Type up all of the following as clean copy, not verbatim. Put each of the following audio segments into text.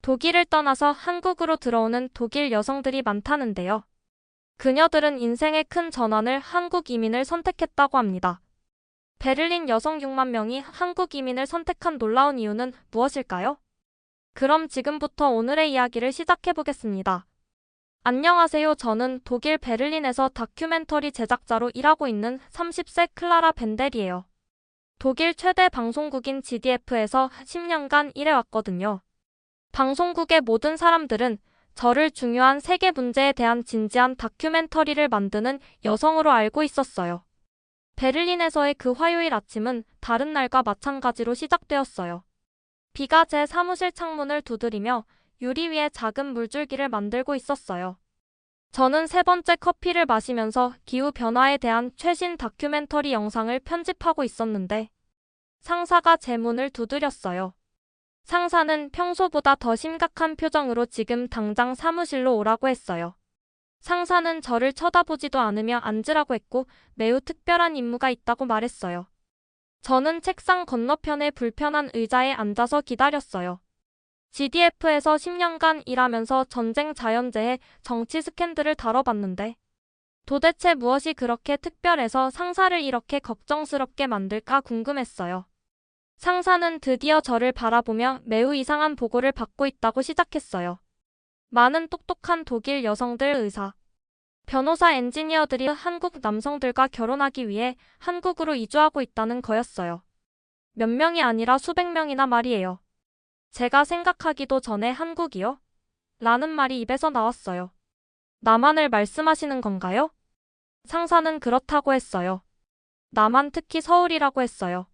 독일을 떠나서 한국으로 들어오는 독일 여성들이 많다는데요. 그녀들은 인생의 큰 전환을 한국 이민을 선택했다고 합니다. 베를린 여성 6만 명이 한국 이민을 선택한 놀라운 이유는 무엇일까요? 그럼 지금부터 오늘의 이야기를 시작해보겠습니다. 안녕하세요. 저는 독일 베를린에서 다큐멘터리 제작자로 일하고 있는 30세 클라라 벤델이에요. 독일 최대 방송국인 GDF에서 10년간 일해왔거든요. 방송국의 모든 사람들은 저를 중요한 세계 문제에 대한 진지한 다큐멘터리를 만드는 여성으로 알고 있었어요. 베를린에서의 그 화요일 아침은 다른 날과 마찬가지로 시작되었어요. 비가 제 사무실 창문을 두드리며 유리 위에 작은 물줄기를 만들고 있었어요. 저는 세 번째 커피를 마시면서 기후 변화에 대한 최신 다큐멘터리 영상을 편집하고 있었는데 상사가 제 문을 두드렸어요. 상사는 평소보다 더 심각한 표정으로 지금 당장 사무실로 오라고 했어요. 상사는 저를 쳐다보지도 않으며 앉으라고 했고 매우 특별한 임무가 있다고 말했어요. 저는 책상 건너편의 불편한 의자에 앉아서 기다렸어요. GDF에서 10년간 일하면서 전쟁 자연재해, 정치 스캔들을 다뤄봤는데 도대체 무엇이 그렇게 특별해서 상사를 이렇게 걱정스럽게 만들까 궁금했어요. 상사는 드디어 저를 바라보며 매우 이상한 보고를 받고 있다고 시작했어요. 많은 똑똑한 독일 여성들 의사, 변호사 엔지니어들이 한국 남성들과 결혼하기 위해 한국으로 이주하고 있다는 거였어요. 몇 명이 아니라 수백 명이나 말이에요. 제가 생각하기도 전에 한국이요? 라는 말이 입에서 나왔어요. 남한을 말씀하시는 건가요? 상사는 그렇다고 했어요. 남한 특히 서울이라고 했어요.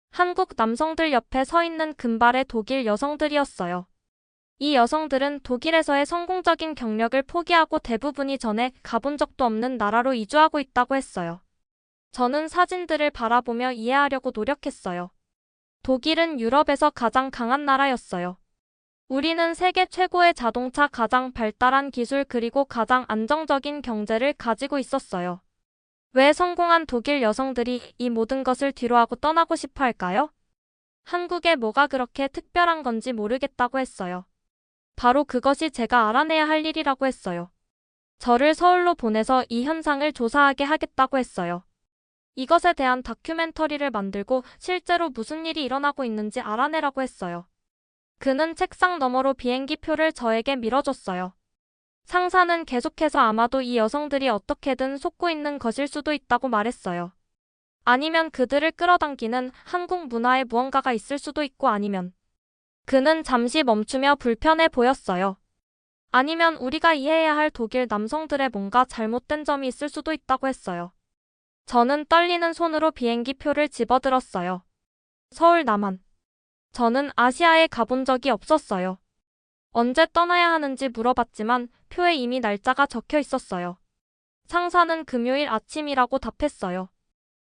한국 남성들 옆에 서 있는 금발의 독일 여성들이었어요. 이 여성들은 독일에서의 성공적인 경력을 포기하고 대부분이 전에 가본 적도 없는 나라로 이주하고 있다고 했어요. 저는 사진들을 바라보며 이해하려고 노력했어요. 독일은 유럽에서 가장 강한 나라였어요. 우리는 세계 최고의 자동차, 가장 발달한 기술 그리고 가장 안정적인 경제를 가지고 있었어요. 왜 성공한 독일 여성들이 이 모든 것을 뒤로하고 떠나고 싶어 할까요? 한국에 뭐가 그렇게 특별한 건지 모르겠다고 했어요. 바로 그것이 제가 알아내야 할 일이라고 했어요. 저를 서울로 보내서 이 현상을 조사하게 하겠다고 했어요. 이것에 대한 다큐멘터리를 만들고 실제로 무슨 일이 일어나고 있는지 알아내라고 했어요. 그는 책상 너머로 비행기 표를 저에게 밀어줬어요. 상사는 계속해서 아마도 이 여성들이 어떻게든 속고 있는 것일 수도 있다고 말했어요. 아니면 그들을 끌어당기는 한국 문화에 무언가가 있을 수도 있고 아니면 그는 잠시 멈추며 불편해 보였어요. 아니면 우리가 이해해야 할 독일 남성들의 뭔가 잘못된 점이 있을 수도 있다고 했어요. 저는 떨리는 손으로 비행기 표를 집어들었어요. 서울 남한. 저는 아시아에 가본 적이 없었어요. 언제 떠나야 하는지 물어봤지만 표에 이미 날짜가 적혀 있었어요. 상사는 금요일 아침이라고 답했어요.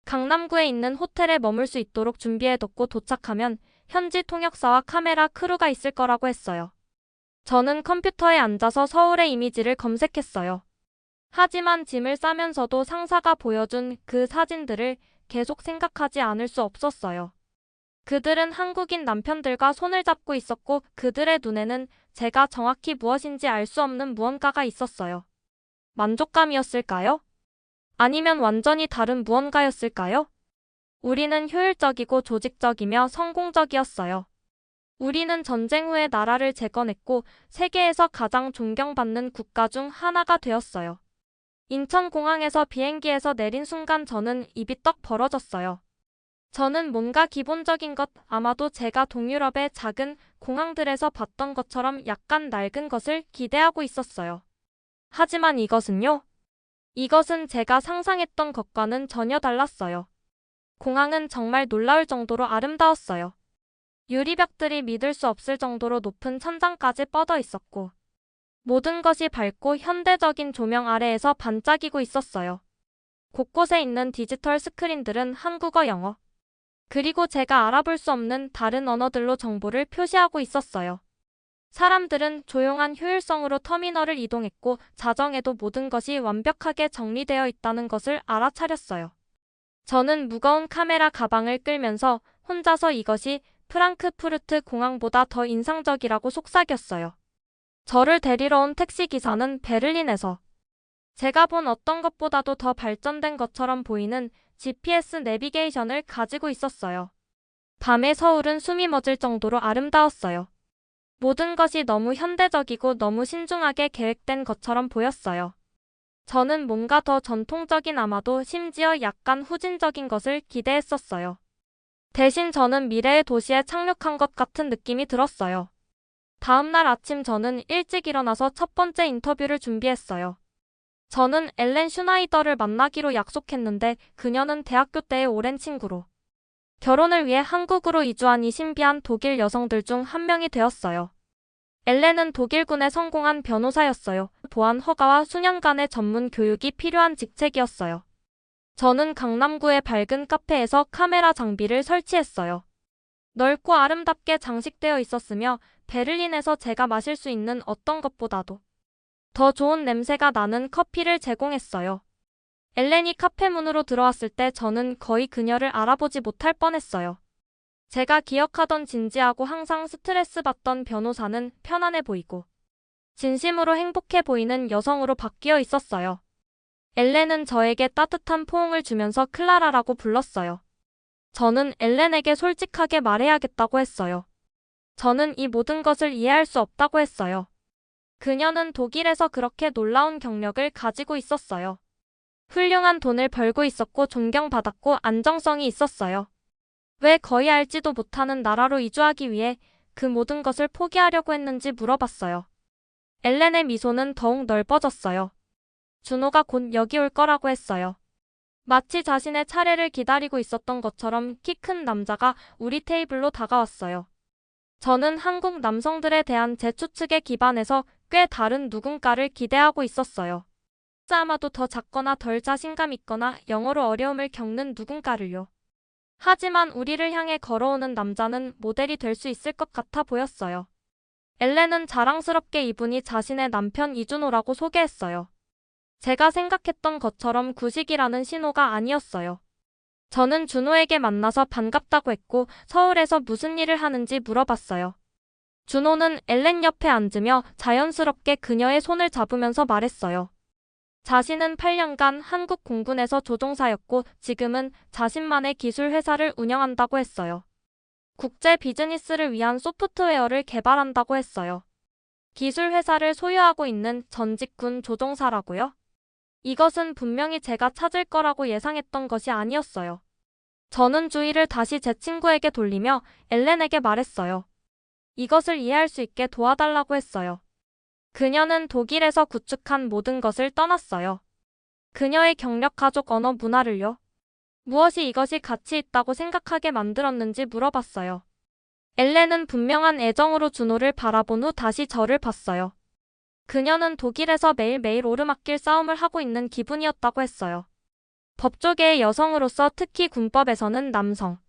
강남구에 있는 호텔에 머물 수 있도록 준비해뒀고 도착하면 현지 통역사와 카메라 크루가 있을 거라고 했어요. 저는 컴퓨터에 앉아서 서울의 이미지를 검색했어요. 하지만 짐을 싸면서도 상사가 보여준 그 사진들을 계속 생각하지 않을 수 없었어요. 그들은 한국인 남편들과 손을 잡고 있었고 그들의 눈에는 제가 정확히 무엇인지 알 수 없는 무언가가 있었어요. 만족감이었을까요? 아니면 완전히 다른 무언가였을까요? 우리는 효율적이고 조직적이며 성공적이었어요. 우리는 전쟁 후에 나라를 재건했고 세계에서 가장 존경받는 국가 중 하나가 되었어요. 인천공항에서 비행기에서 내린 순간 저는 입이 떡 벌어졌어요. 저는 뭔가 기본적인 것, 아마도 제가 동유럽의 작은 공항들에서 봤던 것처럼 약간 낡은 것을 기대하고 있었어요. 하지만 이것은 제가 상상했던 것과는 전혀 달랐어요. 공항은 정말 놀라울 정도로 아름다웠어요. 유리벽들이 믿을 수 없을 정도로 높은 천장까지 뻗어 있었고 모든 것이 밝고 현대적인 조명 아래에서 반짝이고 있었어요. 곳곳에 있는 디지털 스크린들은 한국어, 영어, 그리고 제가 알아볼 수 없는 다른 언어들로 정보를 표시하고 있었어요. 사람들은 조용한 효율성으로 터미널을 이동했고 자정에도 모든 것이 완벽하게 정리되어 있다는 것을 알아차렸어요. 저는 무거운 카메라 가방을 끌면서 혼자서 이것이 프랑크푸르트 공항보다 더 인상적이라고 속삭였어요. 저를 데리러 온 택시기사는 베를린에서 제가 본 어떤 것보다도 더 발전된 것처럼 보이는 GPS 내비게이션을 가지고 있었어요. 밤의 서울은 숨이 멎을 정도로 아름다웠어요. 모든 것이 너무 현대적이고 너무 신중하게 계획된 것처럼 보였어요. 저는 뭔가 더 전통적인 아마도 심지어 약간 후진적인 것을 기대했었어요. 대신 저는 미래의 도시에 착륙한 것 같은 느낌이 들었어요. 다음 날 아침 저는 일찍 일어나서 첫 번째 인터뷰를 준비했어요. 저는 엘렌 슈나이더를 만나기로 약속했는데 그녀는 대학교 때의 오랜 친구로 결혼을 위해 한국으로 이주한 이 신비한 독일 여성들 중 한 명이 되었어요. 엘렌은 독일군에 성공한 변호사였어요. 보안 허가와 수년간의 전문 교육이 필요한 직책이었어요. 저는 강남구의 밝은 카페에서 카메라 장비를 설치했어요. 넓고 아름답게 장식되어 있었으며 베를린에서 제가 마실 수 있는 어떤 것보다도 더 좋은 냄새가 나는 커피를 제공했어요. 엘렌이 카페 문으로 들어왔을 때 저는 거의 그녀를 알아보지 못할 뻔했어요. 제가 기억하던 진지하고 항상 스트레스 받던 변호사는 편안해 보이고 진심으로 행복해 보이는 여성으로 바뀌어 있었어요. 엘렌은 저에게 따뜻한 포옹을 주면서 클라라라고 불렀어요. 저는 엘렌에게 솔직하게 말해야겠다고 했어요. 저는 이 모든 것을 이해할 수 없다고 했어요. 그녀는 독일에서 그렇게 놀라운 경력을 가지고 있었어요. 훌륭한 돈을 벌고 있었고 존경받았고 안정성이 있었어요. 왜 거의 알지도 못하는 나라로 이주하기 위해 그 모든 것을 포기하려고 했는지 물어봤어요. 엘렌의 미소는 더욱 넓어졌어요. 준호가 곧 여기 올 거라고 했어요. 마치 자신의 차례를 기다리고 있었던 것처럼 키 큰 남자가 우리 테이블로 다가왔어요. 저는 한국 남성들에 대한 제 추측에 기반해서 꽤 다른 누군가를 기대하고 있었어요. 아마도 더 작거나 덜 자신감 있거나 영어로 어려움을 겪는 누군가를요. 하지만 우리를 향해 걸어오는 남자는 모델이 될 수 있을 것 같아 보였어요. 엘렌은 자랑스럽게 이분이 자신의 남편 이준호라고 소개했어요. 제가 생각했던 것처럼 구식이라는 신호가 아니었어요. 저는 준호에게 만나서 반갑다고 했고 서울에서 무슨 일을 하는지 물어봤어요. 준호는 엘렌 옆에 앉으며 자연스럽게 그녀의 손을 잡으면서 말했어요. 자신은 8년간 한국 공군에서 조종사였고 지금은 자신만의 기술 회사를 운영한다고 했어요. 국제 비즈니스를 위한 소프트웨어를 개발한다고 했어요. 기술 회사를 소유하고 있는 전직 군 조종사라고요? 이것은 분명히 제가 찾을 거라고 예상했던 것이 아니었어요. 저는 주의를 다시 제 친구에게 돌리며 엘렌에게 말했어요. 이것을 이해할 수 있게 도와달라고 했어요. 그녀는 독일에서 구축한 모든 것을 떠났어요. 그녀의 경력, 가족, 언어, 문화를요. 무엇이 이것이 가치 있다고 생각하게 만들었는지 물어봤어요. 엘렌은 분명한 애정으로 준호를 바라본 후 다시 저를 봤어요. 그녀는 독일에서 매일매일 오르막길 싸움을 하고 있는 기분이었다고 했어요. 법조계의 여성으로서 특히 군법에서는 남성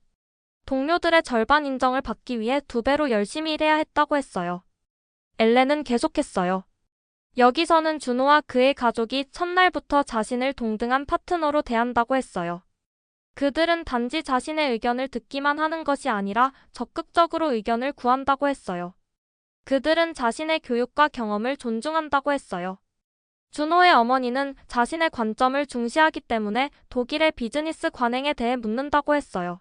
동료들의 절반 인정을 받기 위해 2배로 열심히 일해야 했다고 했어요. 엘렌은 계속했어요. 여기서는 준호와 그의 가족이 첫날부터 자신을 동등한 파트너로 대한다고 했어요. 그들은 단지 자신의 의견을 듣기만 하는 것이 아니라 적극적으로 의견을 구한다고 했어요. 그들은 자신의 교육과 경험을 존중한다고 했어요. 준호의 어머니는 자신의 관점을 중시하기 때문에 독일의 비즈니스 관행에 대해 묻는다고 했어요.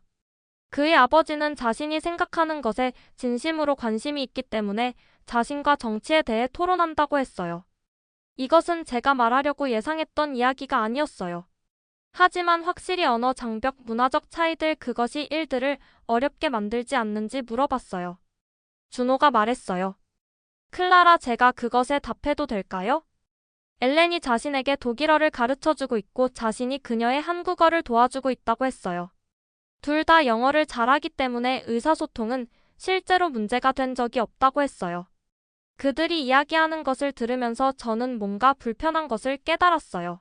그의 아버지는 자신이 생각하는 것에 진심으로 관심이 있기 때문에 자신과 정치에 대해 토론한다고 했어요. 이것은 제가 말하려고 예상했던 이야기가 아니었어요. 하지만 확실히 언어 장벽, 문화적 차이들, 그것이 일들을 어렵게 만들지 않는지 물어봤어요. 준호가 말했어요. 클라라, 제가 그것에 답해도 될까요? 엘렌이 자신에게 독일어를 가르쳐주고 있고 자신이 그녀의 한국어를 도와주고 있다고 했어요. 둘 다 영어를 잘하기 때문에 의사소통은 실제로 문제가 된 적이 없다고 했어요. 그들이 이야기하는 것을 들으면서 저는 뭔가 불편한 것을 깨달았어요.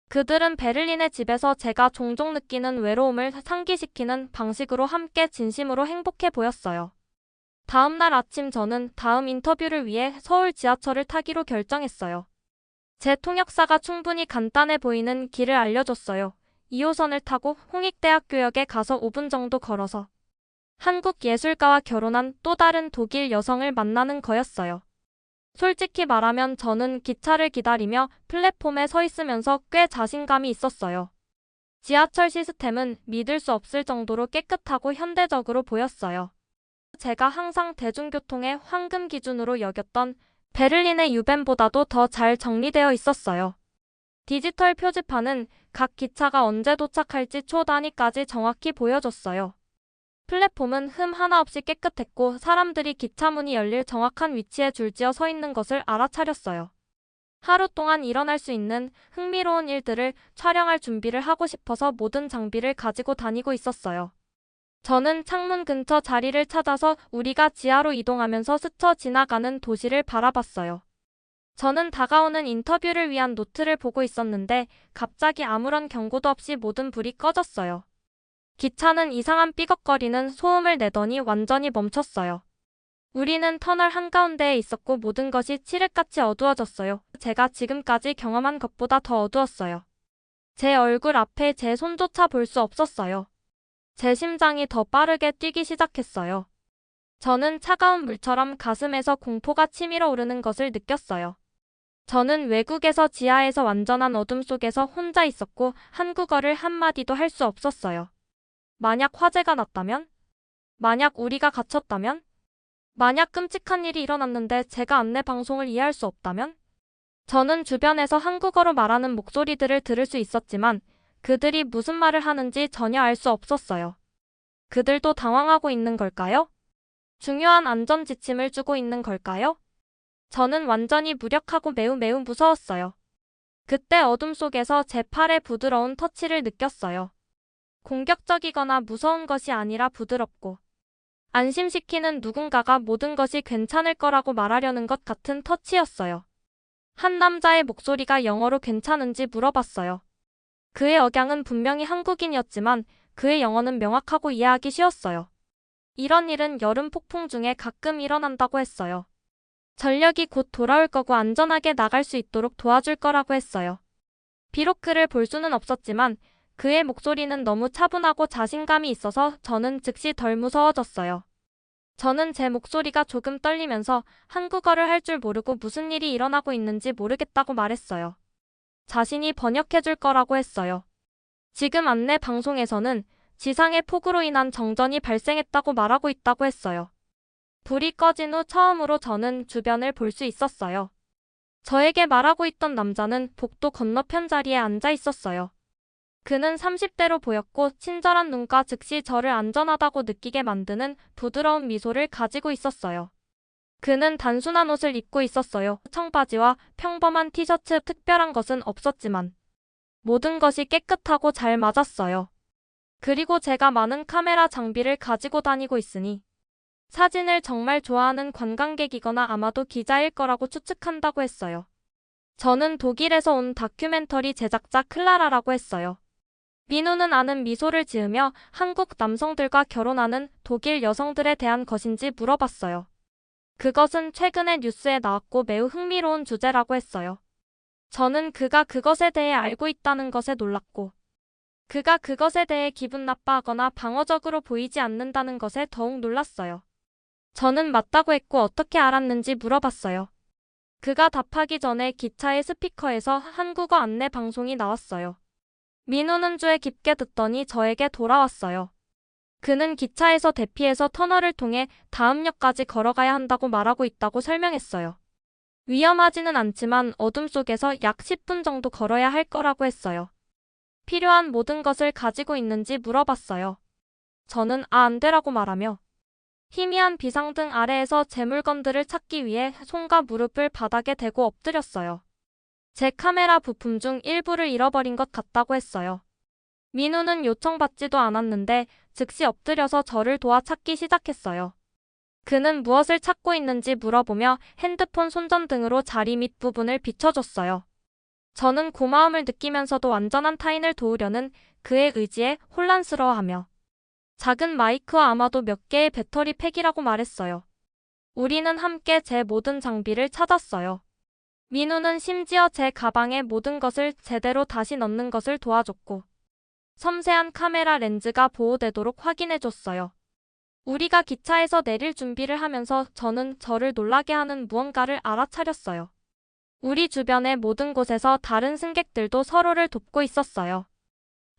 그들은 베를린의 집에서 제가 종종 느끼는 외로움을 상기시키는 방식으로 함께 진심으로 행복해 보였어요. 다음 날 아침 저는 다음 인터뷰를 위해 서울 지하철을 타기로 결정했어요. 제 통역사가 충분히 간단해 보이는 길을 알려줬어요. 2호선을 타고 홍익대학교역에 가서 5분 정도 걸어서 한국 예술가와 결혼한 또 다른 독일 여성을 만나는 거였어요. 솔직히 말하면 저는 기차를 기다리며 플랫폼에 서 있으면서 꽤 자신감이 있었어요. 지하철 시스템은 믿을 수 없을 정도로 깨끗하고 현대적으로 보였어요. 제가 항상 대중교통의 황금 기준으로 여겼던 베를린의 유벤보다도 더 잘 정리되어 있었어요. 디지털 표지판은 각 기차가 언제 도착할지 초 단위까지 정확히 보여줬어요. 플랫폼은 흠 하나 없이 깨끗했고 사람들이 기차 문이 열릴 정확한 위치에 줄지어 서 있는 것을 알아차렸어요. 하루 동안 일어날 수 있는 흥미로운 일들을 촬영할 준비를 하고 싶어서 모든 장비를 가지고 다니고 있었어요. 저는 창문 근처 자리를 찾아서 우리가 지하로 이동하면서 스쳐 지나가는 도시를 바라봤어요. 저는 다가오는 인터뷰를 위한 노트를 보고 있었는데 갑자기 아무런 경고도 없이 모든 불이 꺼졌어요. 기차는 이상한 삐걱거리는 소음을 내더니 완전히 멈췄어요. 우리는 터널 한가운데에 있었고 모든 것이 칠흑같이 어두워졌어요. 제가 지금까지 경험한 것보다 더 어두웠어요. 제 얼굴 앞에 제 손조차 볼 수 없었어요. 제 심장이 더 빠르게 뛰기 시작했어요. 저는 차가운 물처럼 가슴에서 공포가 치밀어 오르는 것을 느꼈어요. 저는 외국에서 지하에서 완전한 어둠 속에서 혼자 있었고 한국어를 한마디도 할 수 없었어요. 만약 화재가 났다면? 만약 우리가 갇혔다면? 만약 끔찍한 일이 일어났는데 제가 안내 방송을 이해할 수 없다면? 저는 주변에서 한국어로 말하는 목소리들을 들을 수 있었지만 그들이 무슨 말을 하는지 전혀 알 수 없었어요. 그들도 당황하고 있는 걸까요? 중요한 안전 지침을 주고 있는 걸까요? 저는 완전히 무력하고 매우 무서웠어요. 그때 어둠 속에서 제 팔에 부드러운 터치를 느꼈어요. 공격적이거나 무서운 것이 아니라 부드럽고 안심시키는 누군가가 모든 것이 괜찮을 거라고 말하려는 것 같은 터치였어요. 한 남자의 목소리가 영어로 괜찮은지 물어봤어요. 그의 억양은 분명히 한국인이었지만 그의 영어는 명확하고 이해하기 쉬웠어요. 이런 일은 여름 폭풍 중에 가끔 일어난다고 했어요. 전력이 곧 돌아올 거고 안전하게 나갈 수 있도록 도와줄 거라고 했어요. 비록 그를 볼 수는 없었지만 그의 목소리는 너무 차분하고 자신감이 있어서 저는 즉시 덜 무서워졌어요. 저는 제 목소리가 조금 떨리면서 한국어를 할 줄 모르고 무슨 일이 일어나고 있는지 모르겠다고 말했어요. 자신이 번역해줄 거라고 했어요. 지금 안내 방송에서는 지상의 폭우로 인한 정전이 발생했다고 말하고 있다고 했어요. 불이 꺼진 후 처음으로 저는 주변을 볼 수 있었어요. 저에게 말하고 있던 남자는 복도 건너편 자리에 앉아 있었어요. 그는 30대로 보였고 친절한 눈과 즉시 저를 안전하다고 느끼게 만드는 부드러운 미소를 가지고 있었어요. 그는 단순한 옷을 입고 있었어요. 청바지와 평범한 티셔츠, 특별한 것은 없었지만 모든 것이 깨끗하고 잘 맞았어요. 그리고 제가 많은 카메라 장비를 가지고 다니고 있으니 사진을 정말 좋아하는 관광객이거나 아마도 기자일 거라고 추측한다고 했어요. 저는 독일에서 온 다큐멘터리 제작자 클라라라고 했어요. 민우는 아는 미소를 지으며 한국 남성들과 결혼하는 독일 여성들에 대한 것인지 물어봤어요. 그것은 최근에 뉴스에 나왔고 매우 흥미로운 주제라고 했어요. 저는 그가 그것에 대해 알고 있다는 것에 놀랐고 그가 그것에 대해 기분 나빠하거나 방어적으로 보이지 않는다는 것에 더욱 놀랐어요. 저는 맞다고 했고 어떻게 알았는지 물어봤어요. 그가 답하기 전에 기차의 스피커에서 한국어 안내 방송이 나왔어요. 민우는 주에 깊게 듣더니 저에게 돌아왔어요. 그는 기차에서 대피해서 터널을 통해 다음 역까지 걸어가야 한다고 말하고 있다고 설명했어요. 위험하지는 않지만 어둠 속에서 약 10분 정도 걸어야 할 거라고 했어요. 필요한 모든 것을 가지고 있는지 물어봤어요. 저는 안 되라고 말하며 희미한 비상등 아래에서 제 물건들을 찾기 위해 손과 무릎을 바닥에 대고 엎드렸어요. 제 카메라 부품 중 일부를 잃어버린 것 같다고 했어요. 민우는 요청받지도 않았는데 즉시 엎드려서 저를 도와 찾기 시작했어요. 그는 무엇을 찾고 있는지 물어보며 핸드폰 손전등으로 자리 밑부분을 비춰줬어요. 저는 고마움을 느끼면서도 완전한 타인을 도우려는 그의 의지에 혼란스러워하며 작은 마이크와 아마도 몇 개의 배터리 팩이라고 말했어요. 우리는 함께 제 모든 장비를 찾았어요. 민우는 심지어 제 가방에 모든 것을 제대로 다시 넣는 것을 도와줬고 섬세한 카메라 렌즈가 보호되도록 확인해줬어요. 우리가 기차에서 내릴 준비를 하면서 저는 저를 놀라게 하는 무언가를 알아차렸어요. 우리 주변의 모든 곳에서 다른 승객들도 서로를 돕고 있었어요.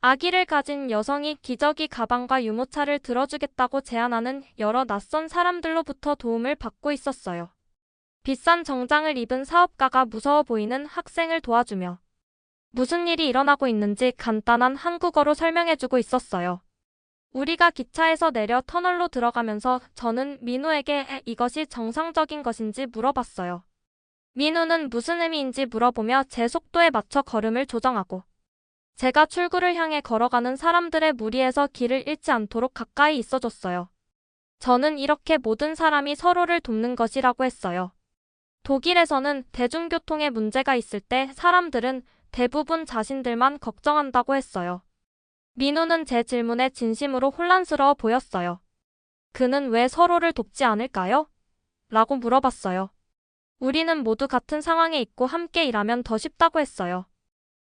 아기를 가진 여성이 기저귀 가방과 유모차를 들어주겠다고 제안하는 여러 낯선 사람들로부터 도움을 받고 있었어요. 비싼 정장을 입은 사업가가 무서워 보이는 학생을 도와주며 무슨 일이 일어나고 있는지 간단한 한국어로 설명해주고 있었어요. 우리가 기차에서 내려 터널로 들어가면서 저는 민우에게 이것이 정상적인 것인지 물어봤어요. 민우는 무슨 의미인지 물어보며 제 속도에 맞춰 걸음을 조정하고 제가 출구를 향해 걸어가는 사람들의 무리에서 길을 잃지 않도록 가까이 있어줬어요. 저는 이렇게 모든 사람이 서로를 돕는 것이라고 했어요. 독일에서는 대중교통에 문제가 있을 때 사람들은 대부분 자신들만 걱정한다고 했어요. 민우는 제 질문에 진심으로 혼란스러워 보였어요. 그는 왜 서로를 돕지 않을까요? 라고 물어봤어요. 우리는 모두 같은 상황에 있고 함께 일하면 더 쉽다고 했어요.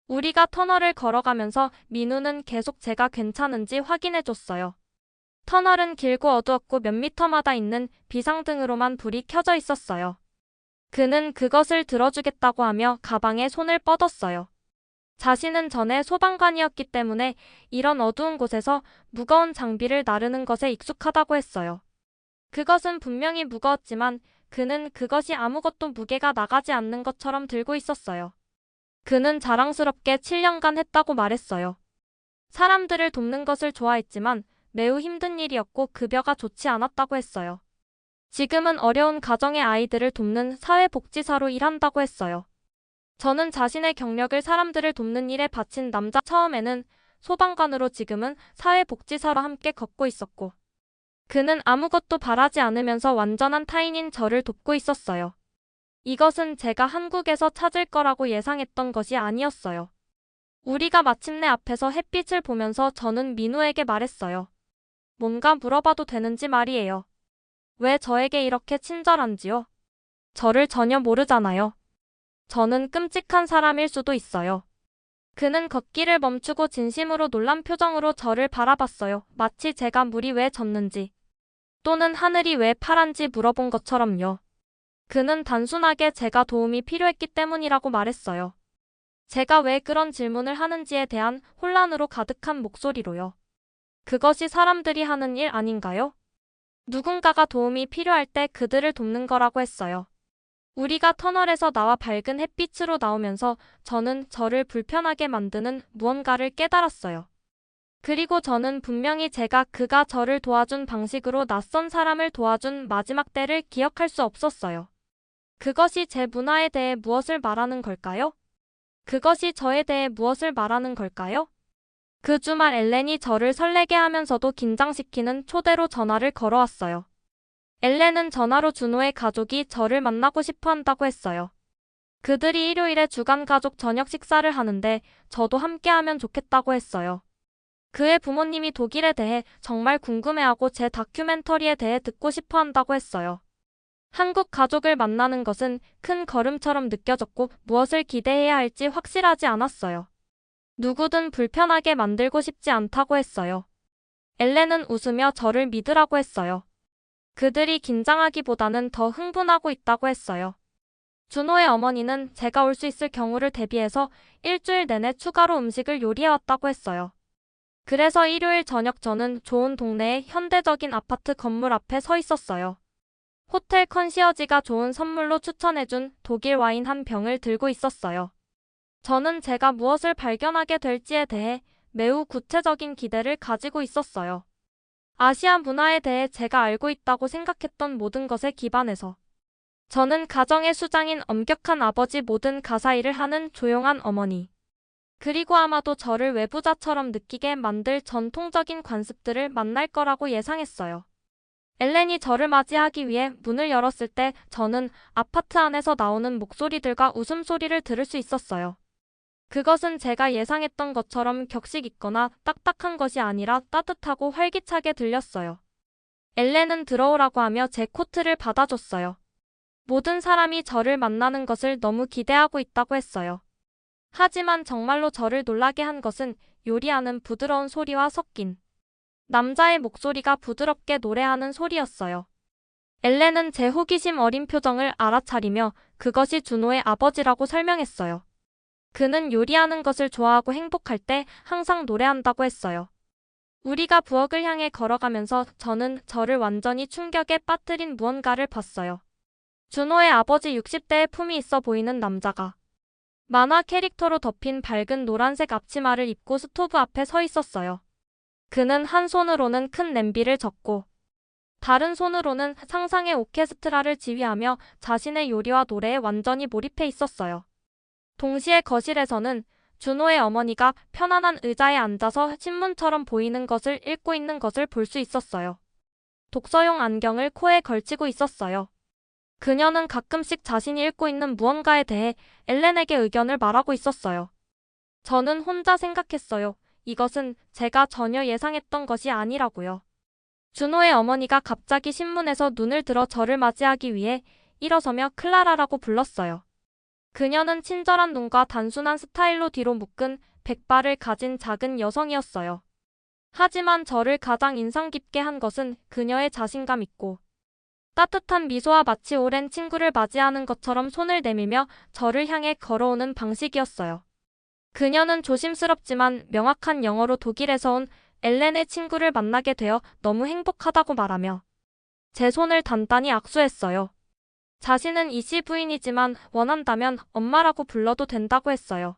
우리가 터널을 걸어가면서 민우는 계속 제가 괜찮은지 확인해줬어요. 터널은 길고 어두웠고 몇 미터마다 있는 비상등으로만 불이 켜져 있었어요. 그는 그것을 들어주겠다고 하며 가방에 손을 뻗었어요. 자신은 전에 소방관이었기 때문에 이런 어두운 곳에서 무거운 장비를 나르는 것에 익숙하다고 했어요. 그것은 분명히 무거웠지만 그는 그것이 아무것도 무게가 나가지 않는 것처럼 들고 있었어요. 그는 자랑스럽게 7년간 했다고 말했어요. 사람들을 돕는 것을 좋아했지만 매우 힘든 일이었고 급여가 좋지 않았다고 했어요. 지금은 어려운 가정의 아이들을 돕는 사회복지사로 일한다고 했어요. 저는 자신의 경력을 사람들을 돕는 일에 바친 남자 처음에는 소방관으로 지금은 사회복지사로 함께 걷고 있었고 그는 아무것도 바라지 않으면서 완전한 타인인 저를 돕고 있었어요. 이것은 제가 한국에서 찾을 거라고 예상했던 것이 아니었어요. 우리가 마침내 앞에서 햇빛을 보면서 저는 민우에게 말했어요. 뭔가 물어봐도 되는지 말이에요. 왜 저에게 이렇게 친절한지요? 저를 전혀 모르잖아요. 저는 끔찍한 사람일 수도 있어요. 그는 걷기를 멈추고 진심으로 놀란 표정으로 저를 바라봤어요. 마치 제가 물이 왜 젖는지 또는 하늘이 왜 파란지 물어본 것처럼요. 그는 단순하게 제가 도움이 필요했기 때문이라고 말했어요. 제가 왜 그런 질문을 하는지에 대한 혼란으로 가득한 목소리로요. 그것이 사람들이 하는 일 아닌가요? 누군가가 도움이 필요할 때 그들을 돕는 거라고 했어요. 우리가 터널에서 나와 밝은 햇빛으로 나오면서 저는 저를 불편하게 만드는 무언가를 깨달았어요. 그리고 저는 분명히 그가 저를 도와준 방식으로 낯선 사람을 도와준 마지막 때를 기억할 수 없었어요. 그것이 제 문화에 대해 무엇을 말하는 걸까요? 그것이 저에 대해 무엇을 말하는 걸까요? 그 주말 엘렌이 저를 설레게 하면서도 긴장시키는 초대로 전화를 걸어왔어요. 엘렌은 전화로 준호의 가족이 저를 만나고 싶어 한다고 했어요. 그들이 일요일에 주간 가족 저녁 식사를 하는데 저도 함께하면 좋겠다고 했어요. 그의 부모님이 독일에 대해 정말 궁금해하고 제 다큐멘터리에 대해 듣고 싶어 한다고 했어요. 한국 가족을 만나는 것은 큰 걸음처럼 느껴졌고 무엇을 기대해야 할지 확실하지 않았어요. 누구든 불편하게 만들고 싶지 않다고 했어요. 엘렌은 웃으며 저를 믿으라고 했어요. 그들이 긴장하기보다는 더 흥분하고 있다고 했어요. 준호의 어머니는 제가 올 수 있을 경우를 대비해서 일주일 내내 추가로 음식을 요리해왔다고 했어요. 그래서 일요일 저녁 저는 좋은 동네의 현대적인 아파트 건물 앞에 서 있었어요. 호텔 컨시어지가 좋은 선물로 추천해준 독일 와인 한 병을 들고 있었어요. 저는 제가 무엇을 발견하게 될지에 대해 매우 구체적인 기대를 가지고 있었어요. 아시아 문화에 대해 제가 알고 있다고 생각했던 모든 것에 기반해서 저는 가정의 수장인 엄격한 아버지, 모든 가사일을 하는 조용한 어머니, 그리고 아마도 저를 외부자처럼 느끼게 만들 전통적인 관습들을 만날 거라고 예상했어요. 엘렌이 저를 맞이하기 위해 문을 열었을 때 저는 아파트 안에서 나오는 목소리들과 웃음소리를 들을 수 있었어요. 그것은 제가 예상했던 것처럼 격식 있거나 딱딱한 것이 아니라 따뜻하고 활기차게 들렸어요. 엘렌은 들어오라고 하며 제 코트를 받아줬어요. 모든 사람이 저를 만나는 것을 너무 기대하고 있다고 했어요. 하지만 정말로 저를 놀라게 한 것은 요리하는 부드러운 소리와 섞인 남자의 목소리가 부드럽게 노래하는 소리였어요. 엘렌은 제 호기심 어린 표정을 알아차리며 그것이 준호의 아버지라고 설명했어요. 그는 요리하는 것을 좋아하고 행복할 때 항상 노래한다고 했어요. 우리가 부엌을 향해 걸어가면서 저는 저를 완전히 충격에 빠뜨린 무언가를 봤어요. 준호의 아버지 60대의 품이 있어 보이는 남자가 만화 캐릭터로 덮인 밝은 노란색 앞치마를 입고 스토브 앞에 서 있었어요. 그는 한 손으로는 큰 냄비를 젓고 다른 손으로는 상상의 오케스트라를 지휘하며 자신의 요리와 노래에 완전히 몰입해 있었어요. 동시에 거실에서는 준호의 어머니가 편안한 의자에 앉아서 신문처럼 보이는 것을 읽고 있는 것을 볼 수 있었어요. 독서용 안경을 코에 걸치고 있었어요. 그녀는 가끔씩 자신이 읽고 있는 무언가에 대해 엘렌에게 의견을 말하고 있었어요. 저는 혼자 생각했어요. 이것은 제가 전혀 예상했던 것이 아니라고요. 준호의 어머니가 갑자기 신문에서 눈을 들어 저를 맞이하기 위해 일어서며 클라라라고 불렀어요. 그녀는 친절한 눈과 단순한 스타일로 뒤로 묶은 백발을 가진 작은 여성이었어요. 하지만 저를 가장 인상 깊게 한 것은 그녀의 자신감 있고 따뜻한 미소와 마치 오랜 친구를 맞이하는 것처럼 손을 내밀며 저를 향해 걸어오는 방식이었어요. 그녀는 조심스럽지만 명확한 영어로 독일에서 온 엘렌의 친구를 만나게 되어 너무 행복하다고 말하며 제 손을 단단히 악수했어요. 자신은 이씨 부인이지만 원한다면 엄마라고 불러도 된다고 했어요.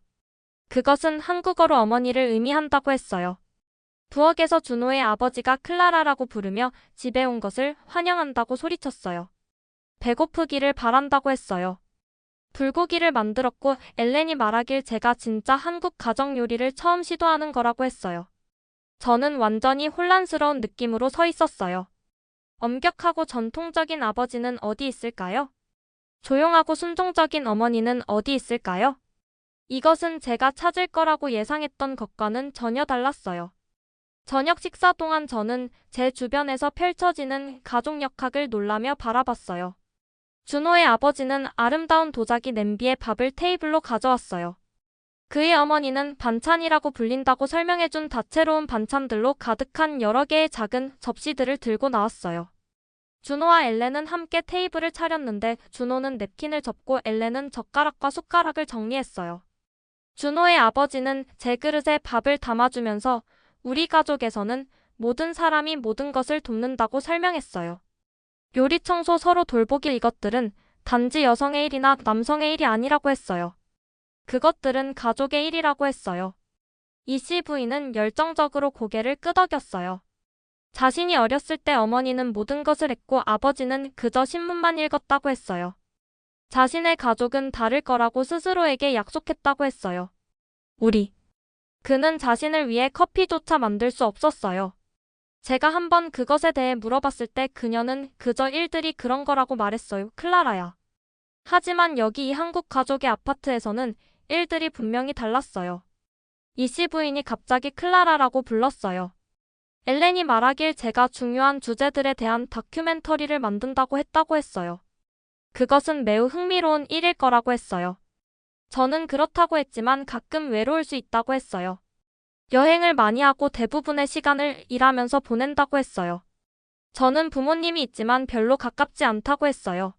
그것은 한국어로 어머니를 의미한다고 했어요. 부엌에서 준호의 아버지가 클라라라고 부르며 집에 온 것을 환영한다고 소리쳤어요. 배고프기를 바란다고 했어요. 불고기를 만들었고 엘렌이 말하길 제가 진짜 한국 가정 요리를 처음 시도하는 거라고 했어요. 저는 완전히 혼란스러운 느낌으로 서 있었어요. 엄격하고 전통적인 아버지는 어디 있을까요? 조용하고 순종적인 어머니는 어디 있을까요? 이것은 제가 찾을 거라고 예상했던 것과는 전혀 달랐어요. 저녁 식사 동안 저는 제 주변에서 펼쳐지는 가족 역학을 놀라며 바라봤어요. 준호의 아버지는 아름다운 도자기 냄비에 밥을 테이블로 가져왔어요. 그의 어머니는 반찬이라고 불린다고 설명해준 다채로운 반찬들로 가득한 여러 개의 작은 접시들을 들고 나왔어요. 준호와 엘렌은 함께 테이블을 차렸는데 준호는 냅킨을 접고 엘렌은 젓가락과 숟가락을 정리했어요. 준호의 아버지는 제 그릇에 밥을 담아주면서 우리 가족에서는 모든 사람이 모든 것을 돕는다고 설명했어요. 요리, 청소, 서로 돌보기 이것들은 단지 여성의 일이나 남성의 일이 아니라고 했어요. 그것들은 가족의 일이라고 했어요. 이씨 부인은 열정적으로 고개를 끄덕였어요. 자신이 어렸을 때 어머니는 모든 것을 했고 아버지는 그저 신문만 읽었다고 했어요. 자신의 가족은 다를 거라고 스스로에게 약속했다고 했어요. 그는 자신을 위해 커피조차 만들 수 없었어요. 제가 한번 그것에 대해 물어봤을 때 그녀는 그저 일들이 그런 거라고 말했어요. 클라라야. 하지만 여기 이 한국 가족의 아파트에서는 일들이 분명히 달랐어요. 이씨 부인이 갑자기 클라라라고 불렀어요. 엘렌이 말하길 제가 중요한 주제들에 대한 다큐멘터리를 만든다고 했다고 했어요. 그것은 매우 흥미로운 일일 거라고 했어요. 저는 그렇다고 했지만 가끔 외로울 수 있다고 했어요. 여행을 많이 하고 대부분의 시간을 일하면서 보낸다고 했어요. 저는 부모님이 있지만 별로 가깝지 않다고 했어요.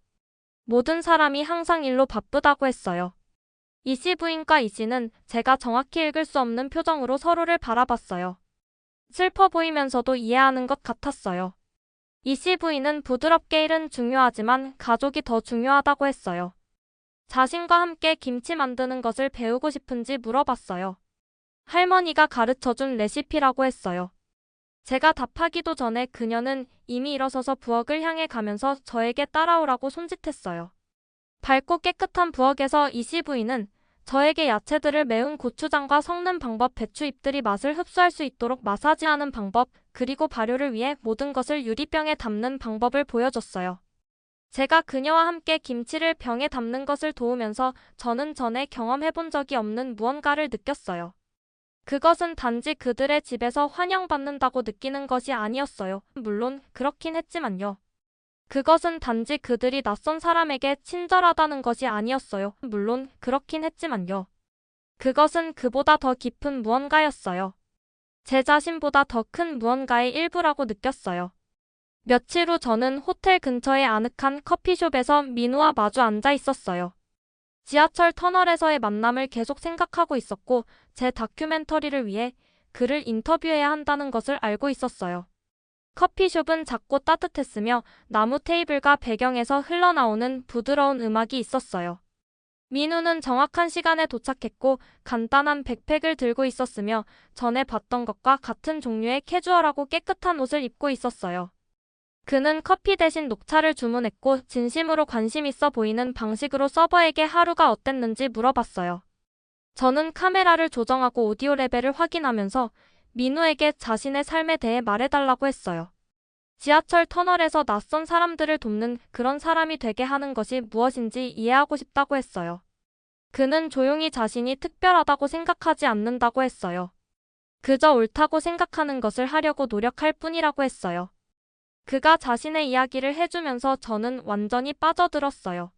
모든 사람이 항상 일로 바쁘다고 했어요. 이씨 부인과 이씨는 제가 정확히 읽을 수 없는 표정으로 서로를 바라봤어요. 슬퍼 보이면서도 이해하는 것 같았어요. 이씨 부인은 부드럽게 일은 중요하지만 가족이 더 중요하다고 했어요. 자신과 함께 김치 만드는 것을 배우고 싶은지 물어봤어요. 할머니가 가르쳐준 레시피라고 했어요. 제가 답하기도 전에 그녀는 이미 일어서서 부엌을 향해 가면서 저에게 따라오라고 손짓했어요. 밝고 깨끗한 부엌에서 이씨 부인은 저에게 야채들을 매운 고추장과 섞는 방법, 배추 잎들이 맛을 흡수할 수 있도록 마사지하는 방법, 그리고 발효를 위해 모든 것을 유리병에 담는 방법을 보여줬어요. 제가 그녀와 함께 김치를 병에 담는 것을 도우면서 저는 전에 경험해본 적이 없는 무언가를 느꼈어요. 그것은 단지 그들의 집에서 환영받는다고 느끼는 것이 아니었어요. 물론 그렇긴 했지만요. 그것은 단지 그들이 낯선 사람에게 친절하다는 것이 아니었어요. 물론 그렇긴 했지만요. 그것은 그보다 더 깊은 무언가였어요. 제 자신보다 더 큰 무언가의 일부라고 느꼈어요. 며칠 후 저는 호텔 근처의 아늑한 커피숍에서 민우와 마주 앉아 있었어요. 지하철 터널에서의 만남을 계속 생각하고 있었고 제 다큐멘터리를 위해 그를 인터뷰해야 한다는 것을 알고 있었어요. 커피숍은 작고 따뜻했으며 나무 테이블과 배경에서 흘러나오는 부드러운 음악이 있었어요. 민우는 정확한 시간에 도착했고 간단한 백팩을 들고 있었으며 전에 봤던 것과 같은 종류의 캐주얼하고 깨끗한 옷을 입고 있었어요. 그는 커피 대신 녹차를 주문했고 진심으로 관심 있어 보이는 방식으로 서버에게 하루가 어땠는지 물어봤어요. 저는 카메라를 조정하고 오디오 레벨을 확인하면서 민우에게 자신의 삶에 대해 말해달라고 했어요. 지하철 터널에서 낯선 사람들을 돕는 그런 사람이 되게 하는 것이 무엇인지 이해하고 싶다고 했어요. 그는 조용히 자신이 특별하다고 생각하지 않는다고 했어요. 그저 옳다고 생각하는 것을 하려고 노력할 뿐이라고 했어요. 그가 자신의 이야기를 해주면서 저는 완전히 빠져들었어요.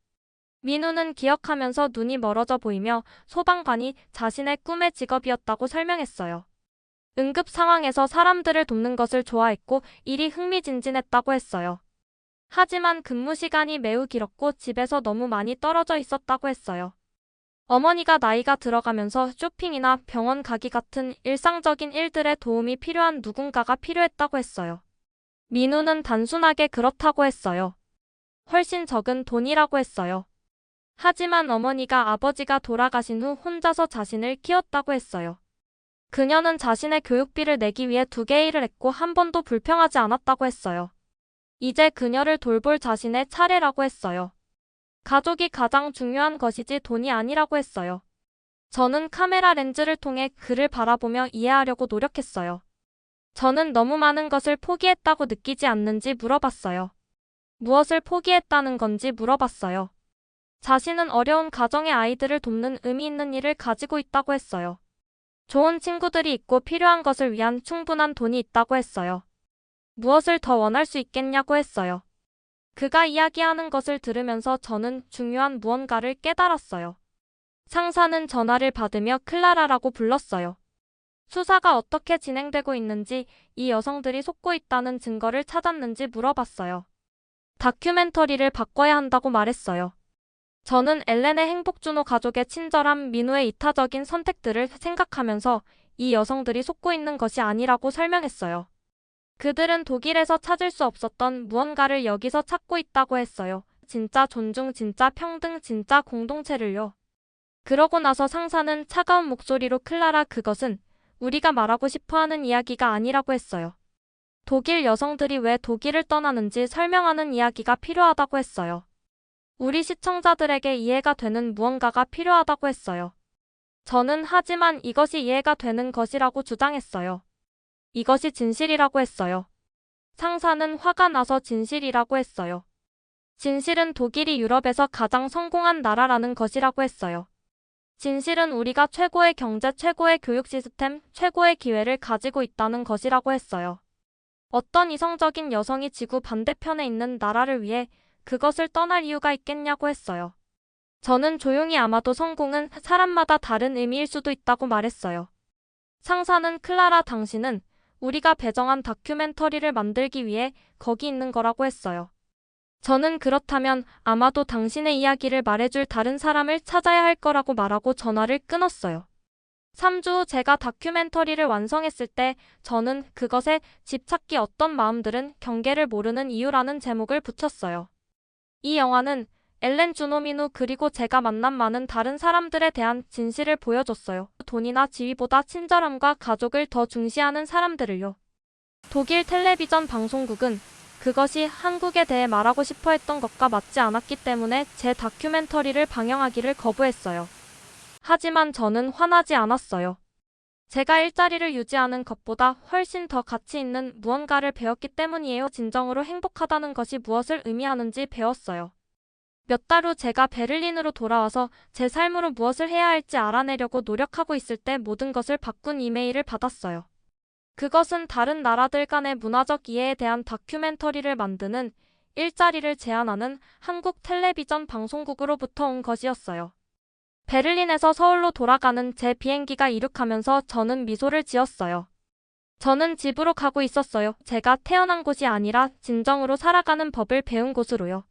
민우는 기억하면서 눈이 멀어져 보이며 소방관이 자신의 꿈의 직업이었다고 설명했어요. 응급 상황에서 사람들을 돕는 것을 좋아했고 일이 흥미진진했다고 했어요. 하지만 근무 시간이 매우 길었고 집에서 너무 많이 떨어져 있었다고 했어요. 어머니가 나이가 들어가면서 쇼핑이나 병원 가기 같은 일상적인 일들에 도움이 필요한 누군가가 필요했다고 했어요. 민우는 단순하게 그렇다고 했어요. 훨씬 적은 돈이라고 했어요. 하지만 어머니가 아버지가 돌아가신 후 혼자서 자신을 키웠다고 했어요. 그녀는 자신의 교육비를 내기 위해 2개의 일을 했고 한 번도 불평하지 않았다고 했어요. 이제 그녀를 돌볼 자신의 차례라고 했어요. 가족이 가장 중요한 것이지 돈이 아니라고 했어요. 저는 카메라 렌즈를 통해 그를 바라보며 이해하려고 노력했어요. 저는 너무 많은 것을 포기했다고 느끼지 않는지 물어봤어요. 무엇을 포기했다는 건지 물어봤어요. 자신은 어려운 가정의 아이들을 돕는 의미 있는 일을 가지고 있다고 했어요. 좋은 친구들이 있고 필요한 것을 위한 충분한 돈이 있다고 했어요. 무엇을 더 원할 수 있겠냐고 했어요. 그가 이야기하는 것을 들으면서 저는 중요한 무언가를 깨달았어요. 상사는 전화를 받으며 클라라라고 불렀어요. 수사가 어떻게 진행되고 있는지, 이 여성들이 속고 있다는 증거를 찾았는지 물어봤어요. 다큐멘터리를 바꿔야 한다고 말했어요. 저는 엘렌의 행복주노 가족의 친절함, 민우의 이타적인 선택들을 생각하면서 이 여성들이 속고 있는 것이 아니라고 설명했어요. 그들은 독일에서 찾을 수 없었던 무언가를 여기서 찾고 있다고 했어요. 진짜 존중, 진짜 평등, 진짜 공동체를요. 그러고 나서 상사는 차가운 목소리로 클라라, 그것은 우리가 말하고 싶어하는 이야기가 아니라고 했어요. 독일 여성들이 왜 독일을 떠나는지 설명하는 이야기가 필요하다고 했어요. 우리 시청자들에게 이해가 되는 무언가가 필요하다고 했어요. 저는 하지만 이것이 이해가 되는 것이라고 주장했어요. 이것이 진실이라고 했어요. 상사는 화가 나서 진실이라고 했어요. 진실은 독일이 유럽에서 가장 성공한 나라라는 것이라고 했어요. 진실은 우리가 최고의 경제, 최고의 교육 시스템, 최고의 기회를 가지고 있다는 것이라고 했어요. 어떤 이성적인 여성이 지구 반대편에 있는 나라를 위해 그것을 떠날 이유가 있겠냐고 했어요. 저는 조용히 아마도 성공은 사람마다 다른 의미일 수도 있다고 말했어요. 상사는 클라라, 당신은 우리가 배정한 다큐멘터리를 만들기 위해 거기 있는 거라고 했어요. 저는 그렇다면 아마도 당신의 이야기를 말해줄 다른 사람을 찾아야 할 거라고 말하고 전화를 끊었어요. 3주 후 제가 다큐멘터리를 완성했을 때 저는 그것에 집착기 어떤 마음들은 경계를 모르는 이유라는 제목을 붙였어요. 이 영화는 엘렌 주노민우 그리고 제가 만난 많은 다른 사람들에 대한 진실을 보여줬어요. 돈이나 지위보다 친절함과 가족을 더 중시하는 사람들을요. 독일 텔레비전 방송국은 그것이 한국에 대해 말하고 싶어 했던 것과 맞지 않았기 때문에 제 다큐멘터리를 방영하기를 거부했어요. 하지만 저는 화나지 않았어요. 제가 일자리를 유지하는 것보다 훨씬 더 가치 있는 무언가를 배웠기 때문이에요. 진정으로 행복하다는 것이 무엇을 의미하는지 배웠어요. 몇 달 후 제가 베를린으로 돌아와서 제 삶으로 무엇을 해야 할지 알아내려고 노력하고 있을 때 모든 것을 바꾼 이메일을 받았어요. 그것은 다른 나라들 간의 문화적 이해에 대한 다큐멘터리를 만드는 일자리를 제안하는 한국 텔레비전 방송국으로부터 온 것이었어요. 베를린에서 서울로 돌아가는 제 비행기가 이륙하면서 저는 미소를 지었어요. 저는 집으로 가고 있었어요. 제가 태어난 곳이 아니라 진정으로 살아가는 법을 배운 곳으로요.